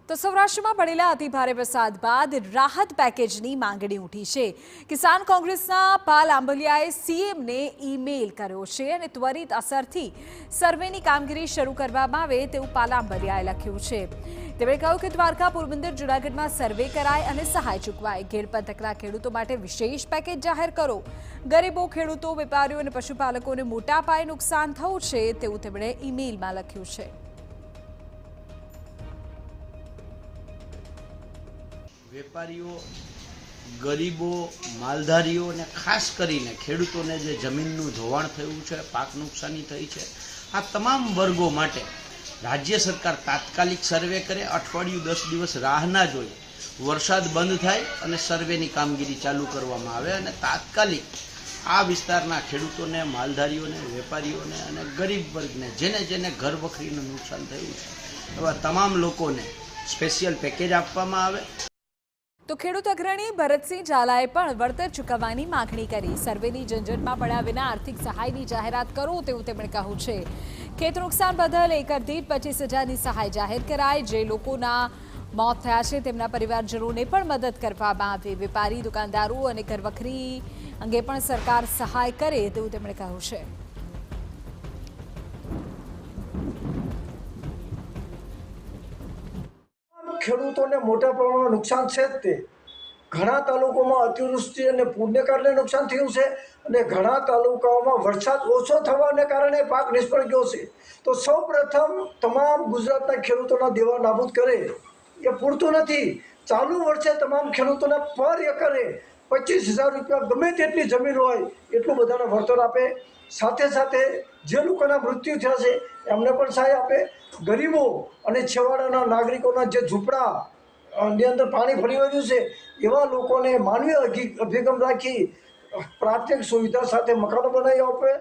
તો સૌરાષ્ટ્રમાં પડેલા અતિભારે વરસાદ બાદ રાહત પેકેજની માંગણી ઉઠી છે। કિસાન કોંગ્રેસના પાલ આંબલિયાએ સીએમને ઈમેલ કર્યો છે અને ત્વરિત અસરથી સર્વેની કામગીરી શરૂ કરવામાં આવે તેવું પાલ આંબલિયાએ લખ્યું છે। તેમણે કહ્યું કે દ્વારકા, પોરબંદર, જૂનાગઢમાં સર્વે કરાય અને સહાય ચૂકવાય। ગીર પંથકના ખેડૂતો માટે વિશેષ પેકેજ જાહેર કરો। ગરીબો, ખેડૂતો, વેપારીઓ અને પશુપાલકોને મોટા પાયે નુકસાન થયું છે તેવું તેમણે ઈમેલમાં લખ્યું છે। વેપારીઓ, ગરીબો, માલધારીઓ અને ખાસ કરીને ખેડૂતોને જે જમીનનું ધોવાણ થયું છે, પાક નુકસાની થઈ છે, આ તમામ વર્ગો માટે રાજ્ય સરકાર તાત્કાલિક સર્વે કરે, અઠવાડિયું 10 દિવસ રાહ ના જોઈ, વરસાદ બંધ થાય અને સર્વેની કામગીરી ચાલુ કરવામાં આવે અને તાત્કાલિક આ વિસ્તારના ખેડૂતોને, માલધારીઓને, વેપારીઓને અને ગરીબ વર્ગને જેને ઘર વખરીનું નુકસાન થયું છે એવા તમામ લોકોને સ્પેશિયલ પેકેજ આપવામાં આવે। તો ખેડૂત અગ્રણી ભરતસિંહ ઝાલાએ પણ વળતર ચૂકવવાની માંગણી કરી। સર્વેની ઝંઝટમાં પડ્યા વિના આર્થિક સહાયની જાહેરાત કરો તેવું તેમણે કહ્યું છે। ખેત નુકસાન બદલ એકર દીઠ 25,000ની સહાય જાહેર કરાય। જે લોકોના મોત થયા છે તેમના પરિવારજનોને પણ મદદ કરવામાં આવે। વેપારી, દુકાનદારો અને ઘરવખરી અંગે પણ સરકાર સહાય કરે તેવું તેમણે કહ્યું છે। ખેડૂતોને મોટા પ્રમાણમાં નુકસાન છે જ તે ઘણા તાલુકામાં અતિવૃષ્ટિ અને પૂરને કારણે નુકસાન થયું છે અને ઘણા તાલુકાઓમાં વરસાદ ઓછો થવાને કારણે પાક નિષ્ફળ ગયો છે। તો સૌપ્રથમ તમામ ગુજરાતના ખેડૂતોના દેવા નાબૂદ કરે એ પૂરતું નથી। ચાલુ વર્ષે તમામ ખેડૂતોને પર એકરે 25,000 રૂપિયા ગમે તેટલી જમીન હોય એટલું બધાને વળતર આપે। સાથે સાથે જે લોકોના મૃત્યુ થયા છે એમને પણ સહાય આપે। ગરીબો અને છેવાડાના નાગરિકોના જે ઝૂંપડા ની અંદર પાણી ભરી વળ્યું છે એવા લોકોને માનવીય અભિગમ રાખી પ્રાથમિક સુવિધા સાથે મકાનો બનાવી આપે।